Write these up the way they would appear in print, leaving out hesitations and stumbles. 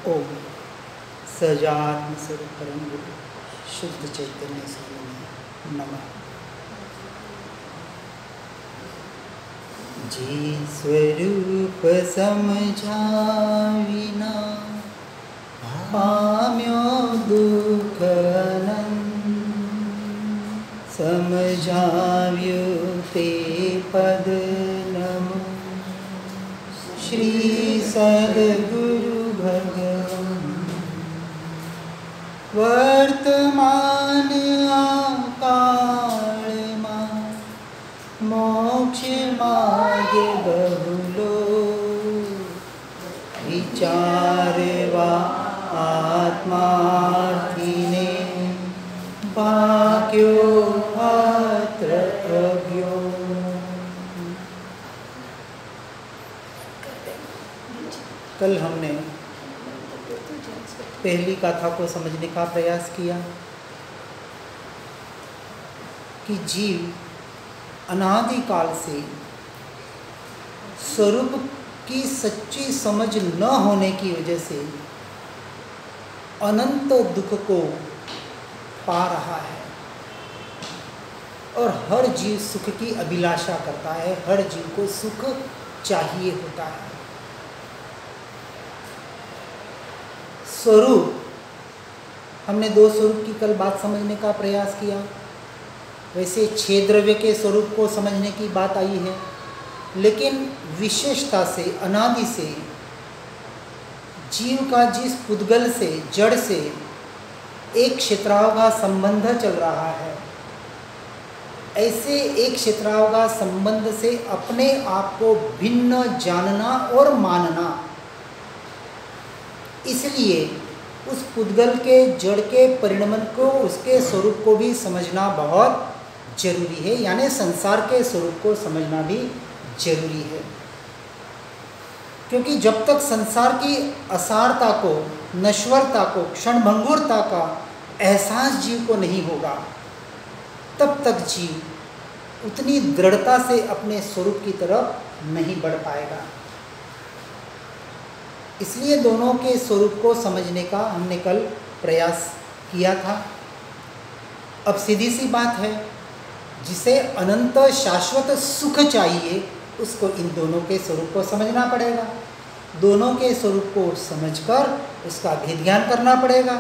ओम सजात्म स्वरूप परम गुरु शुद्ध चैतन्य स्वामी नमः। जी स्वरूप समझाविना पाम्यो दुख समझाव्यो ते पद नमो श्री सद्गुरु भगवान। वर्तमान काल में मोक्ष मार्ग बहुलो विचारवा आत्मार्थीने भाग्यो अत्र अज्ञो। कल हमने पहली कथा को समझने का प्रयास किया कि जीव अनादिकाल से स्वरूप की सच्ची समझ न होने की वजह से अनंत दुख को पा रहा है और हर जीव सुख की अभिलाषा करता है, हर जीव को सुख चाहिए होता है। स्वरूप, हमने दो स्वरूप की कल बात समझने का प्रयास किया। वैसे 6 द्रव्य के स्वरूप को समझने की बात आई है, लेकिन विशेषता से अनादि से जीव का जिस पुद्गल से जड़ से एक क्षेत्राव का संबंध चल रहा है, ऐसे एक क्षेत्राव का संबंध से अपने आप को भिन्न जानना और मानना, इसलिए उस पुद्गल के जड़ के परिणमन को, उसके स्वरूप को भी समझना बहुत जरूरी है, यानी संसार के स्वरूप को समझना भी जरूरी है। क्योंकि जब तक संसार की असारता को, नश्वरता को, क्षणभंगुरता का एहसास जीव को नहीं होगा, तब तक जीव उतनी दृढ़ता से अपने स्वरूप की तरफ नहीं बढ़ पाएगा। इसलिए दोनों के स्वरूप को समझने का हमने कल प्रयास किया था। अब सीधी सी बात है, जिसे अनंत शाश्वत सुख चाहिए उसको इन दोनों के स्वरूप को समझना पड़ेगा। दोनों के स्वरूप को समझकर उसका भेद ज्ञान करना पड़ेगा।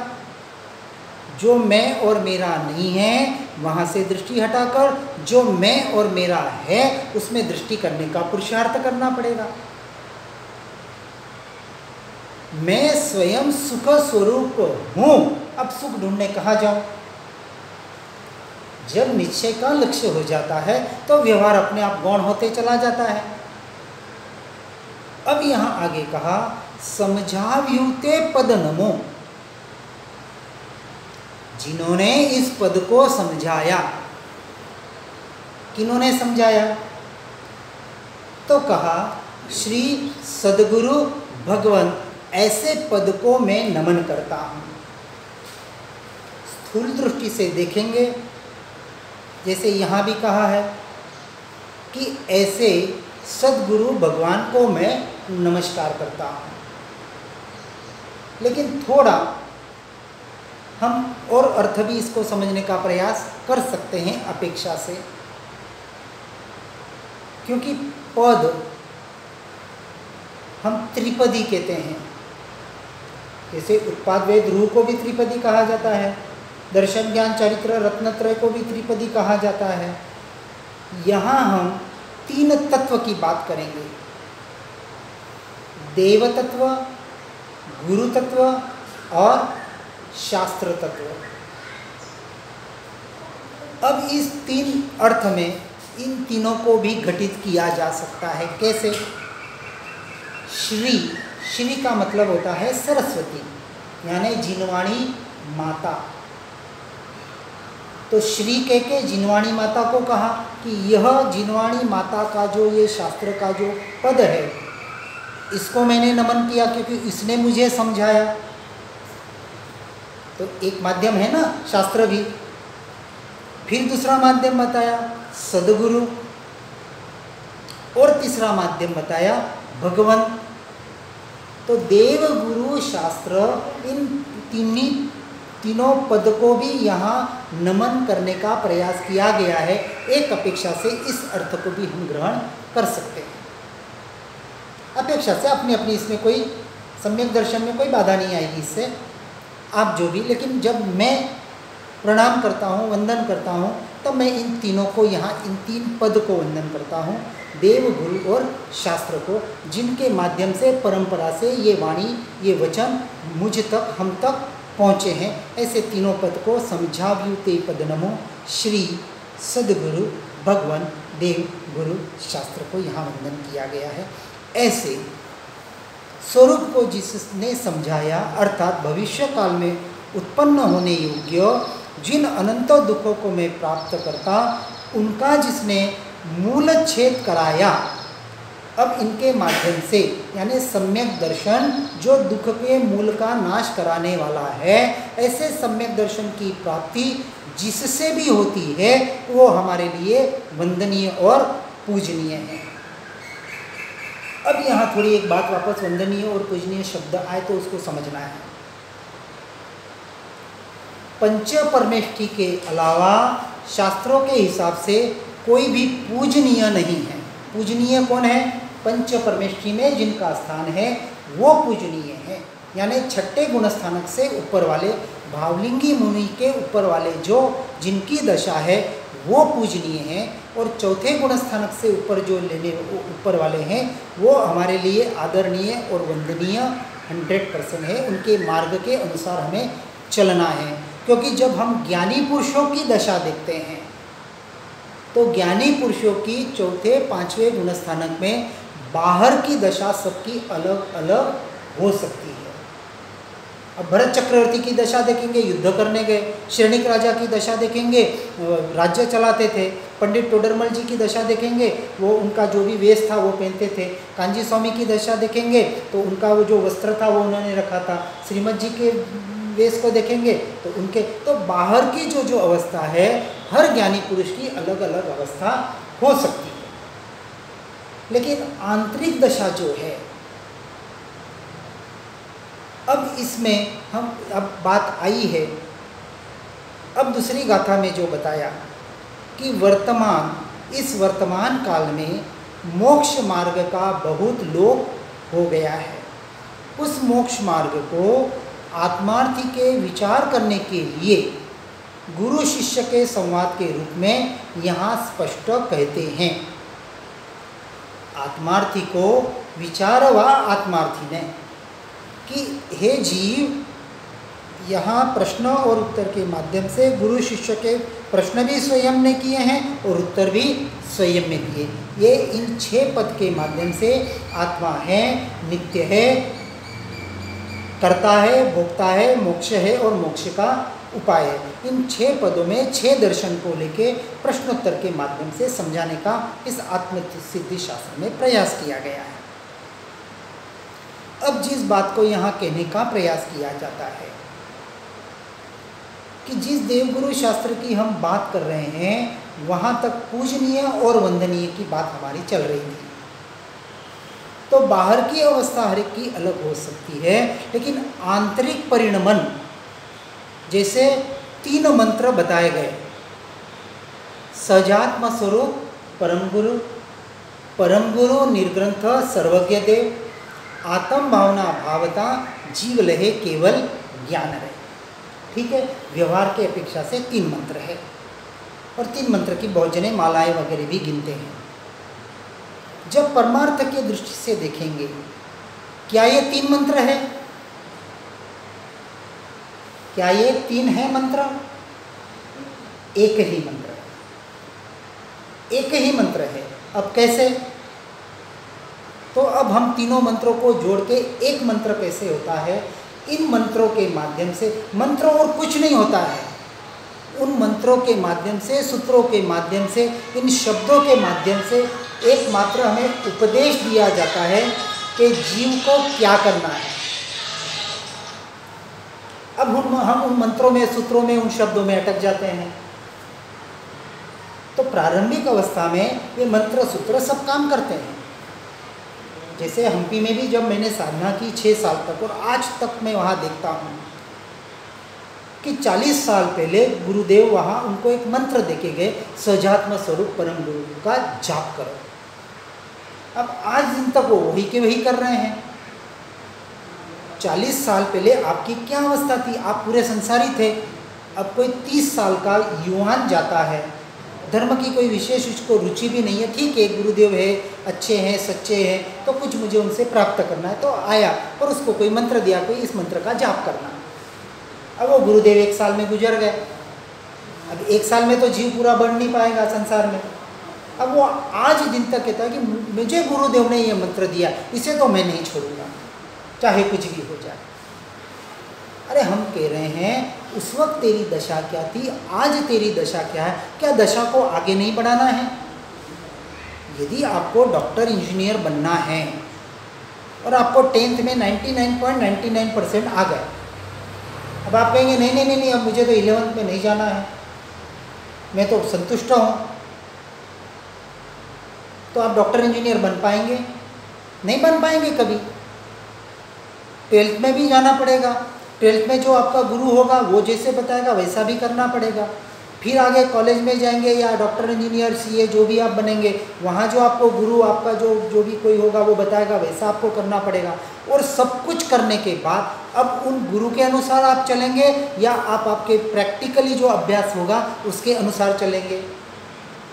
जो मैं और मेरा नहीं है वहाँ से दृष्टि हटाकर जो मैं और मेरा है उसमें दृष्टि करने का पुरुषार्थ करना पड़ेगा। मैं स्वयं सुख स्वरूप हूँ, अब सुख ढूंढने कहाँ जाऊँ? जब निश्चय का लक्ष्य हो जाता है तो व्यवहार अपने आप गौण होते चला जाता है। अब यहाँ आगे कहा समझाव्युते पद नमो, जिन्होंने इस पद को समझाया। किन्होंने समझाया? तो कहा श्री सद्गुरु भगवान, ऐसे पद को मैं नमन करता हूँ। स्थूल दृष्टि से देखेंगे, जैसे यहाँ भी कहा है कि ऐसे सद्गुरु भगवान को मैं नमस्कार करता हूँ, लेकिन थोड़ा हम और अर्थ भी इसको समझने का प्रयास कर सकते हैं अपेक्षा से। क्योंकि पद हम त्रिपदी कहते हैं, जैसे उत्पाद वेद रूह को भी त्रिपदी कहा जाता है, दर्शन ज्ञान चरित्र रत्नत्रय को भी त्रिपदी कहा जाता है। यहाँ हम 3 तत्व की बात करेंगे, देव तत्व, गुरु तत्व और शास्त्र तत्व। अब इस 3 अर्थ में इन तीनों को भी घटित किया जा सकता है। कैसे? श्री, श्री का मतलब होता है सरस्वती, यानी जिनवाणी माता। तो श्री कह के जिनवाणी माता को कहा कि यह जिनवाणी माता का जो ये शास्त्र का जो पद है, इसको मैंने नमन किया क्योंकि इसने मुझे समझाया। तो एक माध्यम है ना शास्त्र भी। फिर दूसरा माध्यम बताया सद्गुरु, और तीसरा माध्यम बताया भगवान। तो देव गुरु शास्त्र इन तीनों पद को भी यहाँ नमन करने का प्रयास किया गया है। एक अपेक्षा से इस अर्थ को भी हम ग्रहण कर सकते हैं। अपेक्षा से अपनी अपनी, इसमें कोई सम्यक दर्शन में कोई बाधा नहीं आएगी इससे, आप जो भी। लेकिन जब मैं प्रणाम करता हूँ, वंदन करता हूँ, तब मैं इन तीनों को यहाँ, इन तीन पद को वंदन करता हूँ, देव गुरु और शास्त्र को, जिनके माध्यम से परंपरा से ये वाणी, ये वचन मुझ तक, हम तक पहुँचे हैं। ऐसे तीनों पद को समझाव्युते पद नमो श्री सद्गुरु भगवान देव गुरु शास्त्र को यहाँ वंदन किया गया है। ऐसे स्वरूप को जिसने समझाया, अर्थात भविष्य काल में उत्पन्न होने योग्य जिन अनंत दुखों को मैं प्राप्त करता, उनका जिसने मूल छेद कराया, अब इनके माध्यम से, यानी सम्यक दर्शन जो दुख के मूल का नाश कराने वाला है, ऐसे सम्यक दर्शन की प्राप्ति जिससे भी होती है, वो हमारे लिए वंदनीय और पूजनीय है। अब यहाँ थोड़ी एक बात वापस, वंदनीय और पूजनीय शब्द आए तो उसको समझना है। पंच परमेष्ठी के अलावा शास्त्रों के हिसाब से कोई भी पूजनीय नहीं है। पूजनीय कौन है? पंच परमेष्ठी में जिनका स्थान है वो पूजनीय है। यानी छठे गुणस्थानक से ऊपर वाले, भावलिंगी मुनि के ऊपर वाले जो जिनकी दशा है वो पूजनीय हैं, और चौथे गुणस्थानक से ऊपर जो लेने ऊपर वाले हैं वो हमारे लिए आदरणीय और वंदनीय 100% है। उनके मार्ग के अनुसार हमें चलना है, क्योंकि जब हम ज्ञानी पुरुषों की दशा देखते हैं तो ज्ञानी पुरुषों की चौथे पांचवें गुणस्थानक में बाहर की दशा सबकी अलग अलग हो सकती है। अब भरत चक्रवर्ती की दशा देखेंगे, युद्ध करने गए। श्रेणिक राजा की दशा देखेंगे, राज्य चलाते थे। पंडित टोडरमल जी की दशा देखेंगे, वो उनका जो भी वेश था वो पहनते थे। कांजी स्वामी की दशा देखेंगे तो उनका वो जो वस्त्र था वो उन्होंने रखा था। श्रीमद जी के वेश को देखेंगे तो उनके, तो बाहर की जो अवस्था है, हर ज्ञानी पुरुष की अलग अलग अवस्था हो सकती है। लेकिन आंतरिक दशा जो है, अब इसमें हम, अब बात आई है, अब दूसरी गाथा में जो बताया कि इस वर्तमान काल में मोक्ष मार्ग का बहुत लोप हो गया है। उस मोक्ष मार्ग को आत्मार्थी के विचार करने के लिए गुरु शिष्य के संवाद के रूप में यहाँ स्पष्ट कहते हैं। आत्मार्थी को विचारवा आत्मार्थी ने कि हे जीव, यहाँ प्रश्न और उत्तर के माध्यम से गुरु शिष्य के प्रश्न भी स्वयं ने किए हैं और उत्तर भी स्वयं में दिए। ये इन 6 पद के माध्यम से आत्मा है, नित्य है, करता है, भोगता है, मोक्ष है और मोक्ष का उपाय है। इन 6 पदों में 6 दर्शन को लेके प्रश्नोत्तर के माध्यम से समझाने का इस आत्मसिद्धि शास्त्र में प्रयास किया गया है। अब जिस बात को यहाँ कहने का प्रयास किया जाता है कि जिस देवगुरु शास्त्र की हम बात कर रहे हैं, वहाँ तक पूजनीय और वंदनीय की बात हमारी चल रही थी। तो बाहर की अवस्था हर एक की अलग हो सकती है, लेकिन आंतरिक परिणमन, जैसे 3 मंत्र बताए गए, सजात्म स्वरूप परम गुरु निर्ग्रंथ सर्वज्ञ देव, आत्म भावना भावता जीव लहे केवल ज्ञान रहे। ठीक है, व्यवहार की अपेक्षा से 3 मंत्र है, और 3 मंत्र की बहुत जने मालाएं वगैरह भी गिनते हैं। जब परमार्थ की दृष्टि से देखेंगे, क्या ये 3 मंत्र है? क्या ये 3 है मंत्र? एक ही मंत्र है, एक ही मंत्र है। अब कैसे? तो अब हम तीनों मंत्रों को जोड़ के एक मंत्र कैसे होता है? इन मंत्रों के माध्यम से, मंत्र और कुछ नहीं होता है, उन मंत्रों के माध्यम से, सूत्रों के माध्यम से, इन शब्दों के माध्यम से एकमात्र हमें उपदेश दिया जाता है कि जीव को क्या करना है। अब हम उन मंत्रों में, सूत्रों में, उन शब्दों में अटक जाते हैं। तो प्रारंभिक अवस्था में ये मंत्र सूत्र सब काम करते हैं, जैसे हम्पी में भी जब मैंने साधना की 6 साल तक, और आज तक मैं वहाँ देखता हूँ कि 40 साल पहले गुरुदेव वहाँ उनको एक मंत्र देके गए, सजात्म स्वरूप परम गुरु का जाप करो। अब आज दिन तक वो वही के वही कर रहे हैं। 40 साल पहले आपकी क्या अवस्था थी? आप पूरे संसारी थे। अब कोई 30 साल का युवान जाता है, धर्म की कोई विशेष उसको रुचि भी नहीं है, ठीक है गुरुदेव है, अच्छे हैं, सच्चे हैं, तो कुछ मुझे उनसे प्राप्त करना है, तो आया और उसको कोई मंत्र दिया, कोई इस मंत्र का जाप करना। अब वो गुरुदेव 1 साल में गुजर गए। अब 1 साल में तो जीव पूरा बढ़ नहीं पाएगा संसार में। अब वो आज दिन तक कहता है कि मुझे गुरुदेव ने ये मंत्र दिया, इसे तो मैं नहीं छोड़ूंगा, चाहे कुछ भी हो जाए। अरे हम कह रहे हैं उस वक्त तेरी दशा क्या थी, आज तेरी दशा क्या है? क्या दशा को आगे नहीं बढ़ाना है? यदि आपको डॉक्टर इंजीनियर बनना है और आपको 10th में 99.99% आ गए, अब आप कहेंगे नहीं नहीं नहीं नहीं, अब मुझे तो 11th में नहीं जाना है, मैं तो संतुष्ट हूँ, तो आप डॉक्टर इंजीनियर बन पाएंगे? नहीं बन पाएंगे कभी। 12th में भी जाना पड़ेगा, 12th में जो आपका गुरु होगा वो जैसे बताएगा वैसा भी करना पड़ेगा। फिर आगे कॉलेज में जाएंगे या डॉक्टर इंजीनियर सीए जो भी आप बनेंगे, वहाँ जो आपको गुरु आपका जो भी कोई होगा वो बताएगा वैसा आपको करना पड़ेगा। और सब कुछ करने के बाद अब उन गुरु के अनुसार आप चलेंगे या आप आपके प्रैक्टिकली जो अभ्यास होगा उसके अनुसार चलेंगे?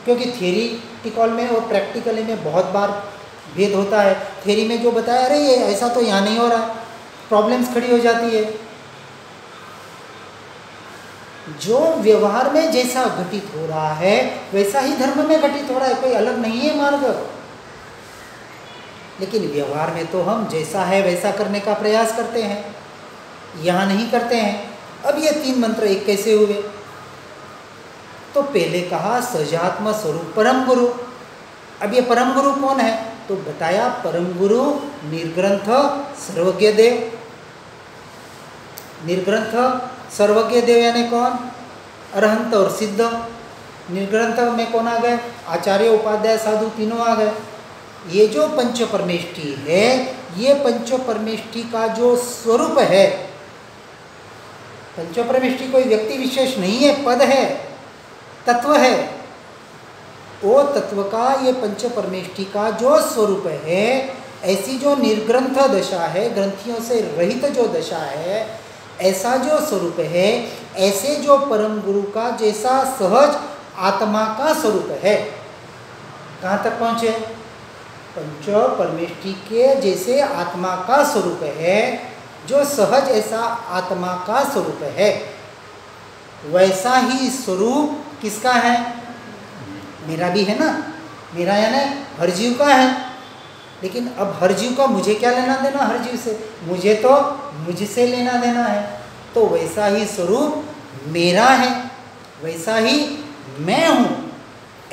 क्योंकि थियरिटिकल में और प्रैक्टिकली में बहुत बार भेद होता है। थियरी में जो बताया अरे ये ऐसा तो यहाँ नहीं हो रहा, प्रॉब्लम्स खड़ी हो जाती है। जो व्यवहार में जैसा घटित हो रहा है वैसा ही धर्म में घटित हो रहा है, कोई अलग नहीं है मार्ग। लेकिन व्यवहार में तो हम जैसा है वैसा करने का प्रयास करते हैं, यहाँ नहीं करते हैं। अब ये 3 मंत्र एक कैसे हुए? तो पहले कहा सजात्म स्वरूप परम गुरु। अब ये परम गुरु कौन है? तो बताया परम गुरु निर्ग्रंथ सर्वज्ञ देव। निर्ग्रंथ सर्वज्ञ देव यानी कौन? अरहंत और सिद्ध। निर्ग्रंथ में कौन आ गए? आचार्य, उपाध्याय, साधु तीनों आ गए। ये जो पंच परमेष्टि है, ये पंच परमेष्टि का जो स्वरूप है, पंच परमेष्टि कोई व्यक्ति विशेष नहीं है, पद है, तत्व है। वो तत्व का ये पंच परमेष्टि का जो स्वरूप है, ऐसी जो निर्ग्रंथ दशा है, ग्रंथियों से रहित जो दशा है, ऐसा जो स्वरूप है, ऐसे जो परम गुरु का जैसा सहज आत्मा का स्वरूप है। कहाँ तक पहुँचे? पंच परमेष्टि के जैसे आत्मा का स्वरूप है, जो सहज ऐसा आत्मा का स्वरूप है, वैसा ही स्वरूप किसका है? मेरा भी है ना। मेरा यानी हर जीव का है। लेकिन अब हर जीव का मुझे क्या लेना देना हर जीव से? मुझे तो मुझसे लेना देना है। तो वैसा ही स्वरूप मेरा है, वैसा ही मैं हूँ।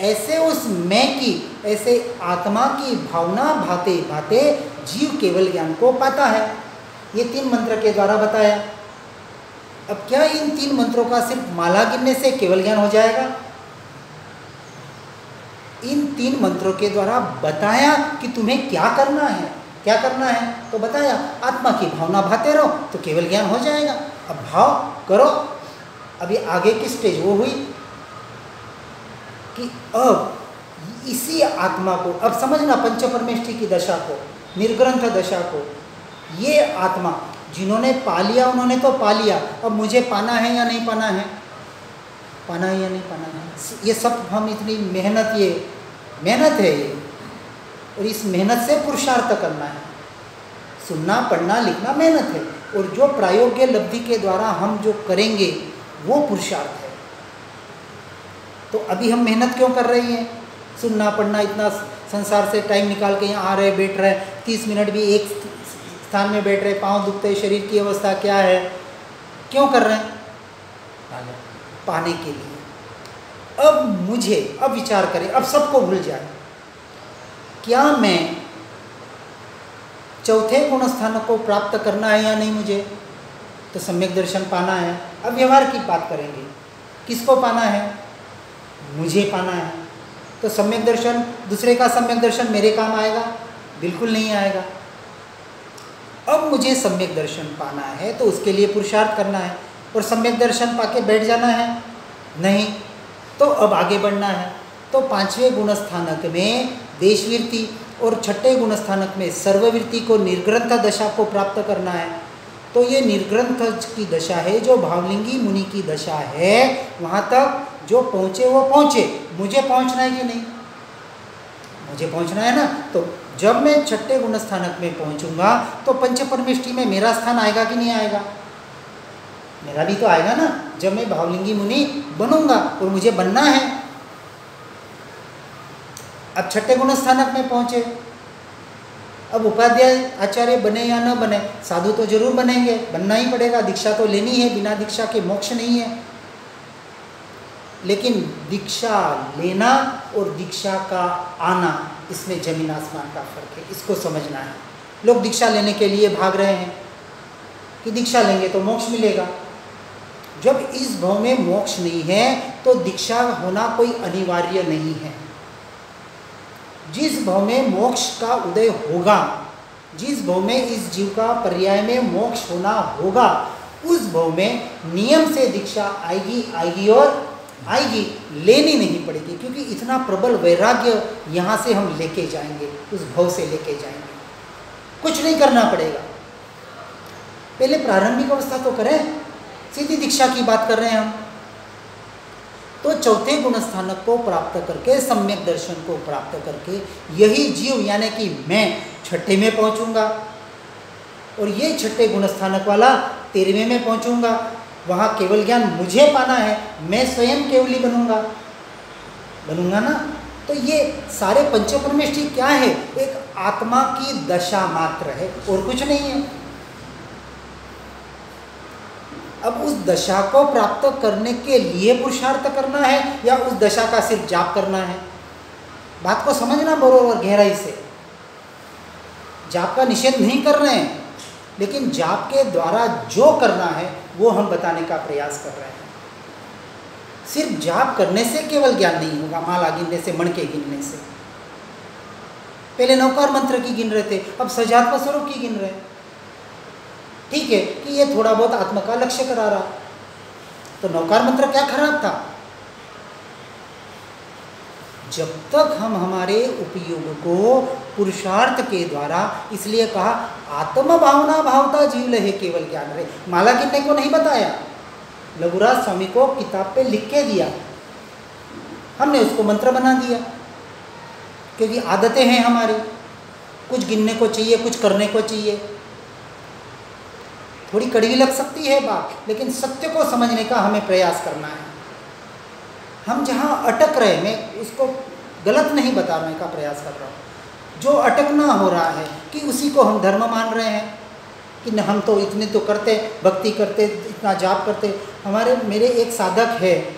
ऐसे उस मैं की, ऐसे आत्मा की भावना भाते भाते जीव केवल ज्ञान को पाता है। ये 3 मंत्र के द्वारा बताया। अब क्या इन 3 मंत्रों का सिर्फ माला गिनने से केवल ज्ञान हो जाएगा? इन 3 मंत्रों के द्वारा बताया कि तुम्हें क्या करना है। क्या करना है तो बताया, आत्मा की भावना भाते रहो तो केवल ज्ञान हो जाएगा। अब भाव करो। अभी आगे की स्टेज वो हुई कि अब इसी आत्मा को, अब समझना पंच परमेष्टि की दशा को, निर्ग्रंथ दशा को, ये आत्मा जिन्होंने पा लिया उन्होंने तो पा लिया। अब मुझे पाना है या नहीं पाना है? पाना है या नहीं पाना है? ये सब हम इतनी मेहनत, ये मेहनत है ये, और इस मेहनत से पुरुषार्थ करना है। सुनना, पढ़ना, लिखना मेहनत है, और जो प्रायोगिक लब्धि के द्वारा हम जो करेंगे वो पुरुषार्थ है। तो अभी हम मेहनत क्यों कर रही हैं? सुनना, पढ़ना, इतना संसार से टाइम निकाल के यहाँ आ रहे, बैठ रहे, 30 मिनट भी एक स्थान में बैठ रहे, पाँव दुखते, शरीर की अवस्था क्या है, क्यों कर रहे हैं? पाने के लिए। अब मुझे, अब विचार करें, अब सबको भूल जाए, क्या मैं चौथे गुण स्थान को प्राप्त करना है या नहीं? मुझे तो सम्यक दर्शन पाना है। अब व्यवहार की बात करेंगे, किसको पाना है? मुझे पाना है। तो सम्यक दर्शन, दूसरे का सम्यक दर्शन मेरे काम आएगा? बिल्कुल नहीं आएगा। अब मुझे सम्यक दर्शन पाना है तो उसके लिए पुरुषार्थ करना है, और सम्यक दर्शन पाके बैठ जाना है नहीं, तो अब आगे बढ़ना है। तो 5वें गुण स्थानक में देशवृत्ति और 6ठे गुण स्थानक में सर्ववृत्ति को निर्ग्रंथ दशा को प्राप्त करना है। तो ये निर्ग्रंथ की दशा है, जो भावलिंगी मुनि की दशा है, वहाँ तक जो पहुँचे वो पहुँचे। मुझे पहुँचना है कि नहीं? मुझे पहुँचना है ना। तो जब मैं 6ठे गुण स्थानक में पहुँचूंगा तो पंच परमेष्टि में मेरा स्थान आएगा कि नहीं आएगा? मेरा भी तो आएगा ना, जब मैं भावलिंगी मुनि बनूंगा, और मुझे बनना है। अब 6ठे गुण स्थानक में पहुँचे, अब उपाध्याय आचार्य बने या न बने, साधु तो जरूर बनेंगे, बनना ही पड़ेगा, दीक्षा तो लेनी है, बिना दीक्षा के मोक्ष नहीं है। लेकिन दीक्षा लेना और दीक्षा का आना, इसमें जमीन आसमान का फर्क है, इसको समझना है। लोग दीक्षा लेने के लिए भाग रहे हैं कि दीक्षा लेंगे तो मोक्ष मिलेगा। जब इस भाव में मोक्ष नहीं है तो दीक्षा होना कोई अनिवार्य नहीं है। जिस भाव में मोक्ष का उदय होगा, जिस भाव में इस जीव का पर्याय में मोक्ष होना होगा, उस भाव में नियम से दीक्षा आएगी और आएगी, लेनी नहीं पड़ेगी, क्योंकि इतना प्रबल वैराग्य यहाँ से हम लेके जाएंगे, उस भाव से लेके जाएंगे। कुछ नहीं करना पड़ेगा, पहले प्रारंभिक अवस्था तो करें, सीधी दीक्षा की बात कर रहे हैं हम। तो 4थे गुण स्थानक को प्राप्त करके, सम्यक दर्शन को प्राप्त करके, यही जीव यानी कि मैं 6ठे में पहुँचूंगा, और ये 6ठे गुण स्थानक वाला 13वें में पहुँचूंगा। वहाँ केवल ज्ञान मुझे पाना है, मैं स्वयं केवली बनूंगा ना। तो ये सारे पंचपरमेष्ठी क्या है? एक आत्मा की दशा मात्र है, और कुछ नहीं है। अब उस दशा को प्राप्त करने के लिए पुरुषार्थ करना है, या उस दशा का सिर्फ जाप करना है? बात को समझना बरोबर गहराई से। जाप का निषेध नहीं कर रहे हैं, लेकिन जाप के द्वारा जो करना है वो हम बताने का प्रयास कर रहे हैं। सिर्फ जाप करने से केवल ज्ञान नहीं होगा, माला गिनने से, मणके गिनने से। पहले नौकार मंत्र की गिन रहे थे, अब सजात्म स्वरूप की गिन रहे हैं। ठीक है कि ये थोड़ा बहुत आत्मा का लक्ष्य करा रहा, तो नौकार मंत्र क्या खराब था? जब तक हम हमारे उपयोग को पुरुषार्थ के द्वारा, इसलिए कहा आत्म भावना भावता जीव लहे केवल ज्ञान रहे। माला गिनने को नहीं बताया, लघुराज स्वामी को किताब पे लिख के दिया, हमने उसको मंत्र बना दिया, क्योंकि आदतें हैं हमारी, कुछ गिनने को चाहिए, कुछ करने को चाहिए। थोड़ी कड़वी लग सकती है बात, लेकिन सत्य को समझने का हमें प्रयास करना है। हम जहाँ अटक रहे, मैं उसको गलत नहीं बताने का प्रयास कर रहा हूँ। जो अटकना हो रहा है कि उसी को हम धर्म मान रहे हैं कि हम तो इतने तो करते, भक्ति करते, इतना जाप करते। मेरे एक साधक है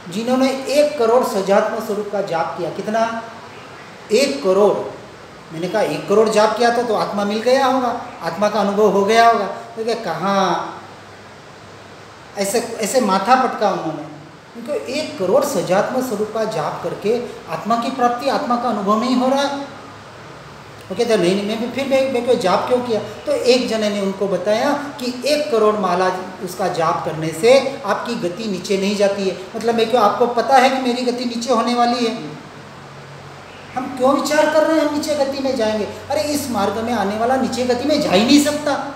जिन्होंने 1 करोड़ सजात्म स्वरूप का जाप किया। कितना? 1 करोड़। मैंने कहा 1 करोड़ जाप किया तो आत्मा मिल गया होगा, आत्मा का अनुभव हो गया होगा। तो क्या कहाँ, ऐसे माथा पटका उन्होंने, क्योंकि 1 करोड़ सजात्म स्वरूप का जाप करके आत्मा की प्राप्ति, आत्मा का अनुभव नहीं हो रहा है। वो कहते नहीं, मैं क्यों जाप क्यों किया? तो एक जने ने उनको बताया कि 1 करोड़ माला उसका जाप करने से आपकी गति नीचे नहीं जाती है। मतलब मैं क्यों, आपको पता है कि मेरी गति नीचे होने वाली है, हम क्यों विचार कर रहे हैं हम नीचे गति में जाएंगे? अरे इस मार्ग में आने वाला नीचे गति में जा ही नहीं सकता।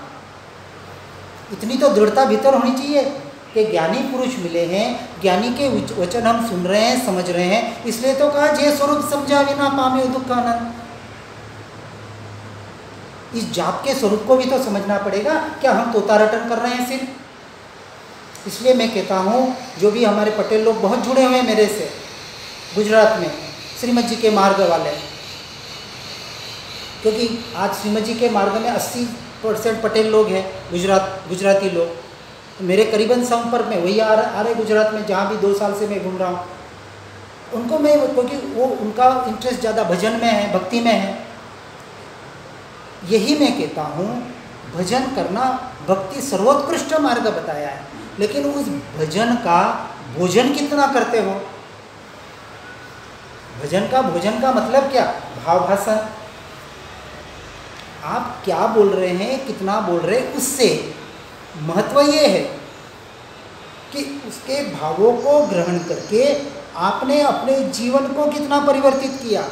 इतनी तो दृढ़ता भीतर होनी चाहिए कि ज्ञानी पुरुष मिले हैं, ज्ञानी के वचन हम सुन रहे हैं, समझ रहे हैं। इसलिए तो कहा जे स्वरूप समझा बिना पामे दुख का आनंद। इस जाप के स्वरूप को भी तो समझना पड़ेगा। क्या हम तोता रटन कर रहे हैं सिर्फ? इसलिए मैं कहता हूँ, जो भी हमारे पटेल लोग बहुत जुड़े हुए हैं मेरे से गुजरात में, श्रीमद जी के मार्ग वाले, क्योंकि आज श्रीमद जी के मार्ग में 80% पटेल लोग हैं, गुजराती लोग। मेरे करीबन संपर्क में वही आ रहे गुजरात में, जहाँ भी 2 साल से मैं घूम रहा हूँ। उनको मैं, क्योंकि वो उनका इंटरेस्ट ज़्यादा भजन में है, भक्ति में है। यही मैं कहता हूँ, भजन करना भक्ति सर्वोत्कृष्ट मार्ग बताया है, लेकिन उस भजन का भोजन कितना करते हो? भजन का भोजन का मतलब क्या? भाव भाषण, आप क्या बोल रहे हैं, कितना बोल रहे हैं, उससे महत्व ये है कि उसके भावों को ग्रहण करके आपने अपने जीवन को कितना परिवर्तित किया,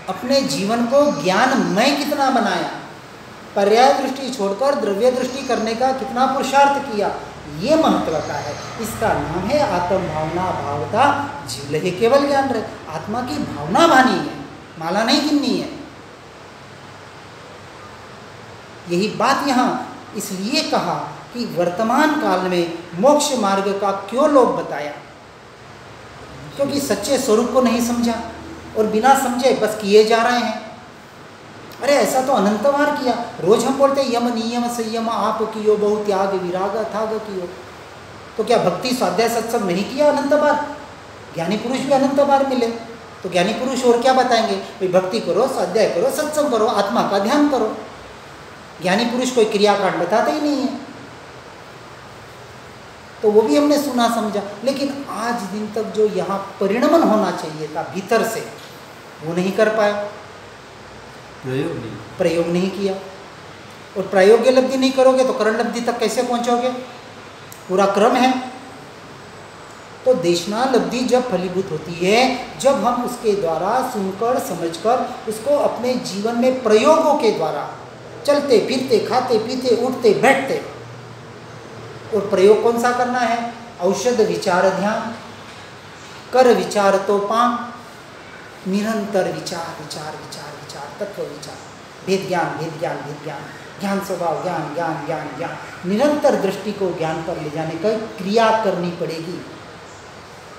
अपने जीवन को ज्ञानमय कितना बनाया, पर्याय दृष्टि छोड़कर द्रव्य दृष्टि करने का कितना पुरुषार्थ किया, ये महत्व का है। इसका नाम है आत्म भावना भावता जीव लहे केवल ज्ञान रहे। आत्मा की भावना भानी है, माला नहीं गिननी है। यही बात यहाँ इसलिए कहा कि वर्तमान काल में मोक्ष मार्ग का क्यों लोग बताया, क्योंकि सच्चे स्वरूप को नहीं समझा और बिना समझे बस किए जा रहे हैं। अरे ऐसा तो अनंत बार किया। रोज हम बोलते यम नियम संयम आप कियो, बहु त्याग विराग अथाग कियो। तो क्या भक्ति स्वाध्याय सत्संग नहीं किया अनंत बार? ज्ञानी पुरुष भी अनंत बार मिले, तो ज्ञानी पुरुष और क्या बताएंगे, भाई भक्ति करो, स्वाध्याय करो, सत्संग करो, आत्मा का ध्यान करो। ज्ञानी पुरुष कोई क्रियाकांड बताते ही नहीं है। तो वो भी हमने सुना समझा, लेकिन आज दिन तक जो यहाँ परिणमन होना चाहिए था भीतर से, वो नहीं कर पाए, प्रयोग नहीं किया। और प्रायोग्य लब्धि नहीं करोगे तो करण लब्धि तक कैसे पहुंचोगे? पूरा क्रम है। तो देशना लब्धि जब फलीभूत होती है, जब हम उसके द्वारा सुनकर समझकर उसको अपने जीवन में प्रयोगों के द्वारा चलते फिरते खाते पीते उठते बैठते, और प्रयोग कौन सा करना है? औषध विचार ध्यान, कर विचार तो पाम, निरंतर विचार विचार विचार विचार, तत्व विचार, भेद ज्ञान भेद ज्ञान भेद ज्ञान, ज्ञान स्वभाव ज्ञान ज्ञान ज्ञान ज्ञान, निरंतर दृष्टि को ज्ञान पर ले जाने का क्रिया करनी पड़ेगी।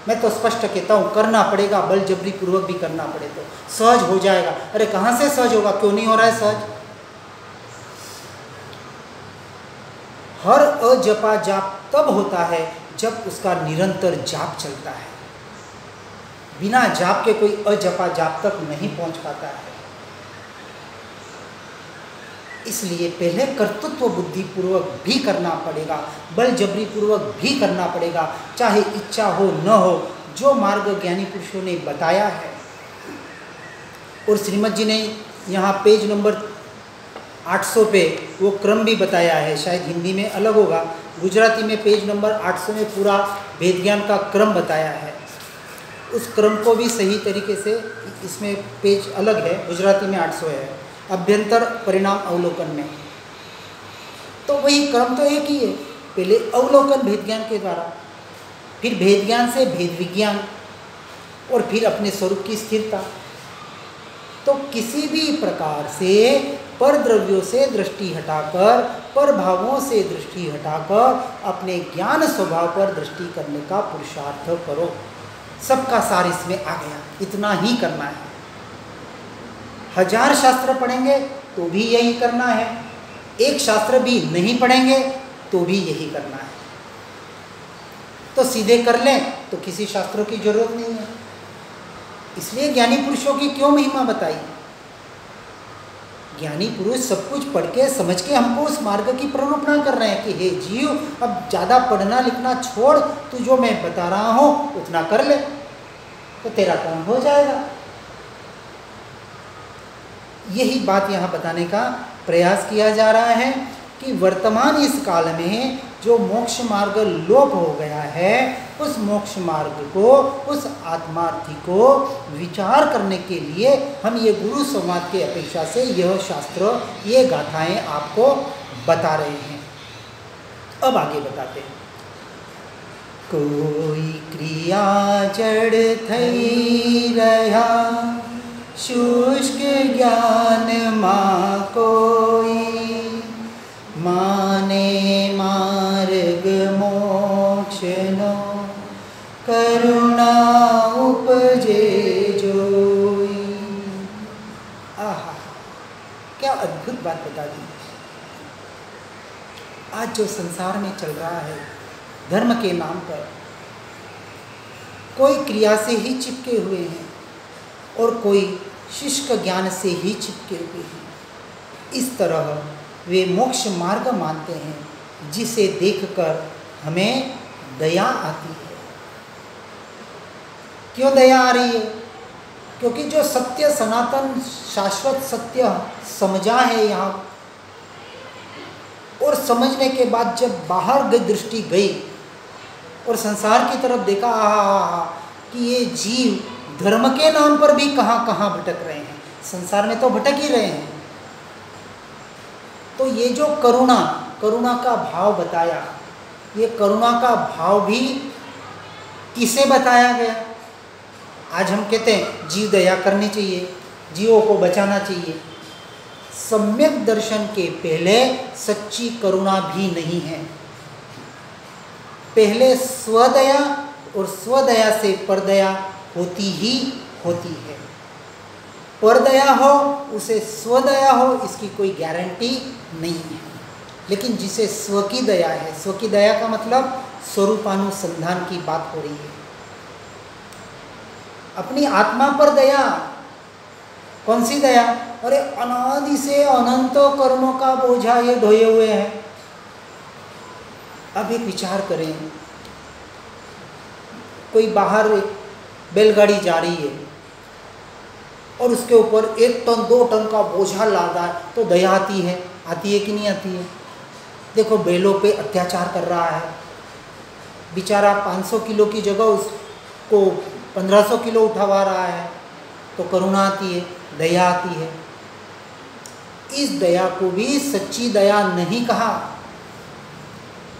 मैं तो स्पष्ट कहता हूँ, करना पड़ेगा, बल जबरी पूर्वक भी करना पड़े तो सहज हो जाएगा। अरे कहाँ से सहज होगा, क्यों नहीं हो रहा है सहज? हर अजपा जाप तब होता है जब उसका निरंतर जाप चलता है। बिना जाप के कोई अजपा जाप तक नहीं पहुंच पाता है। इसलिए पहले कर्तृत्व बुद्धि पूर्वक भी करना पड़ेगा, बल जबरी पूर्वक भी करना पड़ेगा, चाहे इच्छा हो न हो, जो मार्ग ज्ञानी पुरुषों ने बताया है। और श्रीमद जी ने यहाँ पेज नंबर 800 पे वो क्रम भी बताया है, शायद हिंदी में अलग होगा, गुजराती में पेज नंबर 800 में पूरा वेद ज्ञान का क्रम बताया है। उस क्रम को भी सही तरीके से, इसमें पेज अलग है, गुजराती में 800 है, अभ्यंतर परिणाम अवलोकन में। तो वही क्रम तो एक ही है, पहले अवलोकन भेद ज्ञान के द्वारा, फिर भेद ज्ञान से भेद विज्ञान, और फिर अपने स्वरूप की स्थिरता। तो किसी भी प्रकार से पर द्रव्यों से दृष्टि हटाकर, पर भावों से दृष्टि हटाकर अपने ज्ञान स्वभाव पर दृष्टि करने का पुरुषार्थ करो। सबका सार इसमें आ गया, इतना ही करना है। 1000 शास्त्र पढ़ेंगे तो भी यही करना है, एक शास्त्र भी नहीं पढ़ेंगे तो भी यही करना है। तो सीधे कर लें तो किसी शास्त्रों की जरूरत नहीं है। इसलिए ज्ञानी पुरुषों की क्यों महिमा बताई? ज्ञानी पुरुष सब कुछ पढ़ के समझ के हमको उस मार्ग की प्ररूपणा कर रहे हैं कि हे जीव, अब ज़्यादा पढ़ना लिखना छोड़, तू जो मैं बता रहा हूँ उतना कर ले तो तेरा काम हो जाएगा। यही बात यहाँ बताने का प्रयास किया जा रहा है कि वर्तमान इस काल में जो मोक्ष मार्ग लोप हो गया है, उस मोक्ष मार्ग को, उस आत्मार्थी को विचार करने के लिए हम ये गुरु संवाद के अपेक्षा से यह शास्त्र, ये गाथाएं आपको बता रहे हैं। अब आगे बताते हैं। कोई क्रिया जड़ थई रहा, शुष्क ज्ञान मां कोई, माने मार्ग मोक्ष नो, करुणा उपजे जोई। आहा, क्या अद्भुत बात बता दी। आज जो संसार में चल रहा है धर्म के नाम पर, कोई क्रिया से ही चिपके हुए हैं और कोई शुष्क ज्ञान से ही चिपके हुए हैं। इस तरह वे मोक्ष मार्ग मानते हैं, जिसे देखकर हमें दया आती है। क्यों दया आ रही है? क्योंकि जो सत्य सनातन शाश्वत सत्य समझा है यहाँ, और समझने के बाद जब बाहर गई दृष्टि गई और संसार की तरफ देखा, कि ये जीव धर्म के नाम पर भी कहाँ कहाँ भटक रहे हैं, संसार में तो भटक ही रहे हैं। तो ये जो करुणा का भाव बताया, ये करुणा का भाव भी किसे बताया गया? आज हम कहते हैं जीव दया करनी चाहिए, जीवों को बचाना चाहिए। सम्यक दर्शन के पहले सच्ची करुणा भी नहीं है। पहले स्वदया और स्वदया से परदया होती ही होती है। परदया हो उसे स्वदया हो, इसकी कोई गारंटी नहीं है। लेकिन जिसे स्व की दया है, स्व की दया का मतलब स्वरूपानुसंधान की बात हो रही है। अपनी आत्मा पर दया, कौन सी दया? अरे अनादि से अनंत कर्मों का बोझा ये ढोए हुए हैं। अब एक विचार करें, कोई बाहर बैलगाड़ी जा रही है और उसके ऊपर 1 टन 2 टन का बोझा लादा है, तो दया आती है कि नहीं आती है? देखो बैलों पे अत्याचार कर रहा है, बेचारा 500 किलो की जगह उसको 1500 किलो उठवा रहा है, तो करुणा आती है, दया आती है। इस दया को भी सच्ची दया नहीं कहा।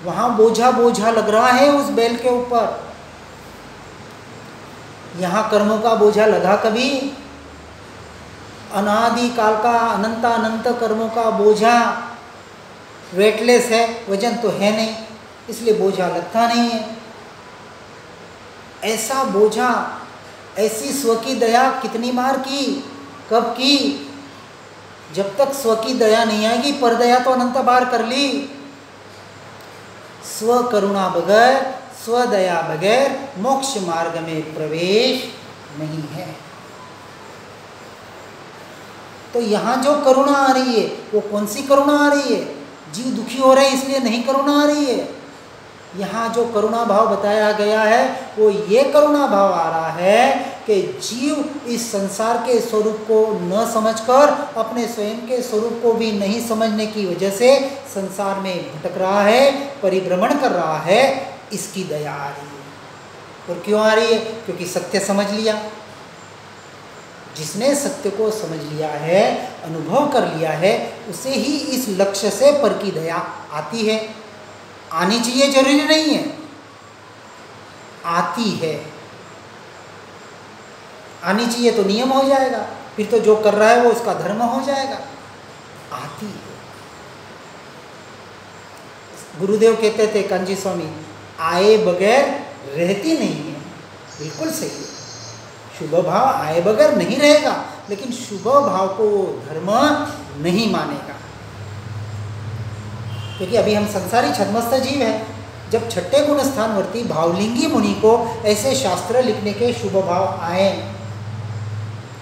वहाँ बोझा लग रहा है उस बैल के ऊपर। यहाँ कर्मों का बोझा लगा कभी? अनादि काल का अनंत कर्मों का बोझा वेटलेस है, वजन तो है नहीं, इसलिए बोझा लगता नहीं है। ऐसा बोझा, ऐसी स्व की दया कितनी बार की, कब की? जब तक स्व की दया नहीं आएगी, पर दया तो अनंत बार कर ली। स्व करुणा बगैर, स्व दया बगैर मोक्ष मार्ग में प्रवेश नहीं है। तो यहाँ जो करुणा आ रही है वो कौन सी करुणा आ रही है? जीव दुखी हो रहे हैं इसलिए नहीं करुणा आ रही है। यहाँ जो करुणा भाव बताया गया है वो ये करुणा भाव आ रहा है कि जीव इस संसार के स्वरूप को न समझकर अपने स्वयं के स्वरूप को भी नहीं समझने की वजह से संसार में भटक रहा है, परिभ्रमण कर रहा है। इसकी दया आ रही है। और क्यों आ रही है? क्योंकि सत्य समझ लिया। जिसने सत्य को समझ लिया है, अनुभव कर लिया है, उसे ही इस लक्ष्य से पर की दया आती है। आनी चाहिए जरूरी नहीं है, आती है। आनी चाहिए तो नियम हो जाएगा, फिर तो जो कर रहा है वो उसका धर्म हो जाएगा। आती है। गुरुदेव कहते थे कांजी स्वामी, आए बगैर रहती नहीं है। बिल्कुल सही है। शुभ भाव आए बगैर नहीं रहेगा, लेकिन शुभ भाव को वो धर्म नहीं मानेगा। क्योंकि अभी हम संसारी छद्मस्त जीव हैं। जब छठे गुण स्थानवर्ती भावलिंगी मुनि को ऐसे शास्त्र लिखने के शुभ भाव आए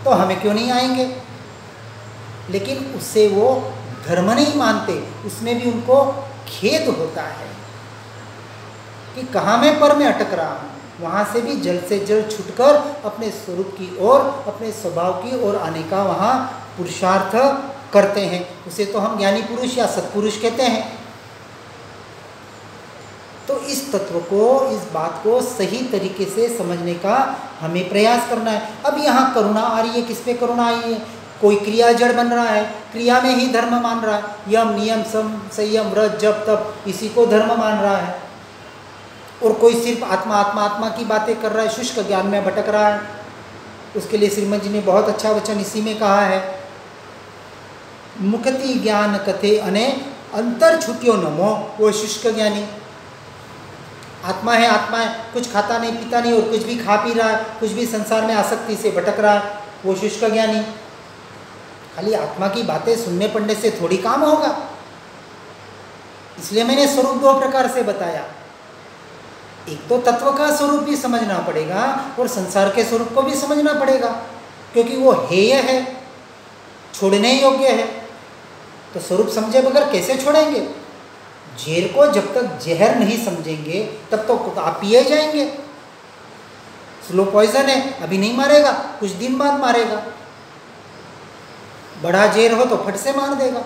तो हमें क्यों नहीं आएंगे? लेकिन उससे वो धर्म नहीं मानते, उसमें भी उनको खेद होता है कि कहाँ मैं पर में अटक रहा हूँ। वहाँ से भी जल्द से जल्द छूटकर अपने स्वरूप की ओर, अपने स्वभाव की ओर आने का वहाँ पुरुषार्थ करते हैं। उसे तो हम ज्ञानी पुरुष या सत्पुरुष कहते हैं। तो इस तत्व को, इस बात को सही तरीके से समझने का हमें प्रयास करना है। अब यहाँ करुणा आ रही है, किस पे करुणा आई है? कोई क्रिया जड़ बन रहा है, क्रिया में ही धर्म मान रहा है। यम नियम सम संयम व्रत जप तप, इसी को धर्म मान रहा है। और कोई सिर्फ आत्मा आत्मा आत्मा की बातें कर रहा है, शुष्क ज्ञान में भटक रहा है। उसके लिए श्रीमद जी ने बहुत अच्छा वचन इसी में कहा है, मुक्ति ज्ञान कथे अने अंतर छुट्यो नमो। वो शुष्क ज्ञानी आत्मा है, कुछ खाता नहीं पीता नहीं और कुछ भी खा पी रहा है, कुछ भी संसार में आसक्ति से भटक रहा है, वो शुष्क ज्ञानी। खाली आत्मा की बातें सुनने पढ़ने से थोड़ी काम होगा। इसलिए मैंने स्वरूप 2 प्रकार से बताया। एक तो तत्व का स्वरूप भी समझना पड़ेगा और संसार के स्वरूप को भी समझना पड़ेगा, क्योंकि वो हेय है, छोड़ने योग्य है। तो स्वरूप समझे बगैर कैसे छोड़ेंगे? जहर को जब तक जहर नहीं समझेंगे तब तो आप पिए जाएंगे। स्लो पॉइजन है, अभी नहीं मारेगा, कुछ दिन बाद मारेगा। बड़ा जहर हो तो फट से मार देगा।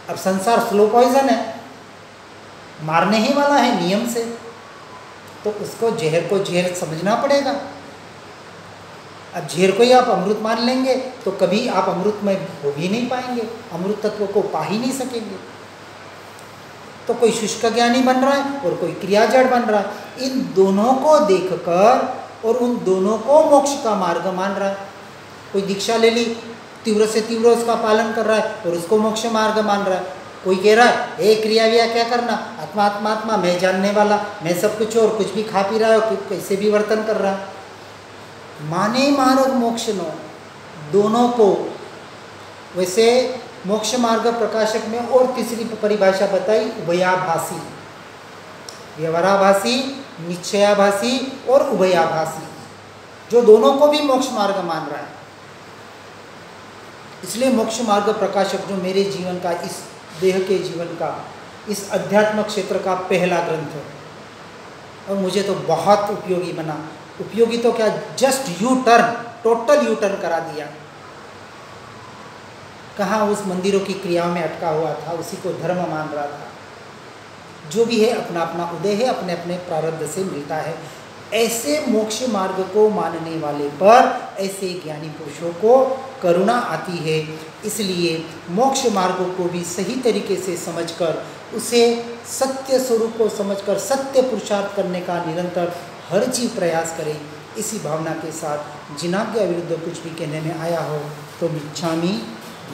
अब संसार स्लो पॉइजन है, मारने ही वाला है नियम से, तो उसको जहर को जहर समझना पड़ेगा। अब जहर को ही आप अमृत मान लेंगे तो कभी आप अमृतमय हो भी नहीं पाएंगे, अमृत तत्व को पा ही नहीं सकेंगे। तो कोई शुष्क ज्ञानी बन रहा है और कोई क्रियाजड़ बन रहा है। इन दोनों को देखकर और उन दोनों को मोक्ष का मार्ग मान रहा है। कोई दीक्षा ले ली, तीव्र से तीव्र उसका पालन कर रहा है और उसको मोक्ष मार्ग मान रहा है। कोई कह रहा है ए क्रिया व्रिया क्या करना, आत्मा आत्मा आत्मा, मैं जानने वाला, मैं सब कुछ, और कुछ भी खा पी रहा है, कैसे भी वर्तन कर रहा है। माने मार्ग मोक्ष नो, दोनों को। वैसे मोक्ष मार्ग प्रकाशक में और तीसरी परिभाषा बताई, उभयाभासी, व्यवहाराभासी, निश्चयाभासी और उभयाभासी, जो दोनों को भी मोक्ष मार्ग मान रहा है। इसलिए मोक्ष मार्ग प्रकाशक जो मेरे जीवन का, इस देह के जीवन का, इस अध्यात्म क्षेत्र का पहला ग्रंथ है और मुझे तो बहुत उपयोगी बना। उपयोगी तो क्या, just U turn, total U turn करा दिया। कहाँ उस मंदिरों की क्रियाओं में अटका हुआ था, उसी को धर्म मान रहा था। जो भी है अपना अपना उदय है, अपने अपने प्रारब्ध से मिलता है। ऐसे मोक्ष मार्ग को मानने वाले पर, ऐसे ज्ञानी पुरुषों को करुणा आती है। इसलिए मोक्ष मार्ग को भी सही तरीके से समझकर, उसे सत्य स्वरूप को समझकर सत्य पुरुषार्थ करने का निरंतर हर जीव प्रयास करे। इसी भावना के साथ जिनाज्ञा विरुद्ध कुछ भी कहने में आया हो तो मिच्छामि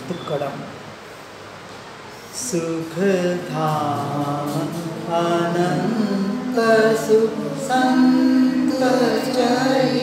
दुक्कडम। सुख धाम अनंत सुख संत जय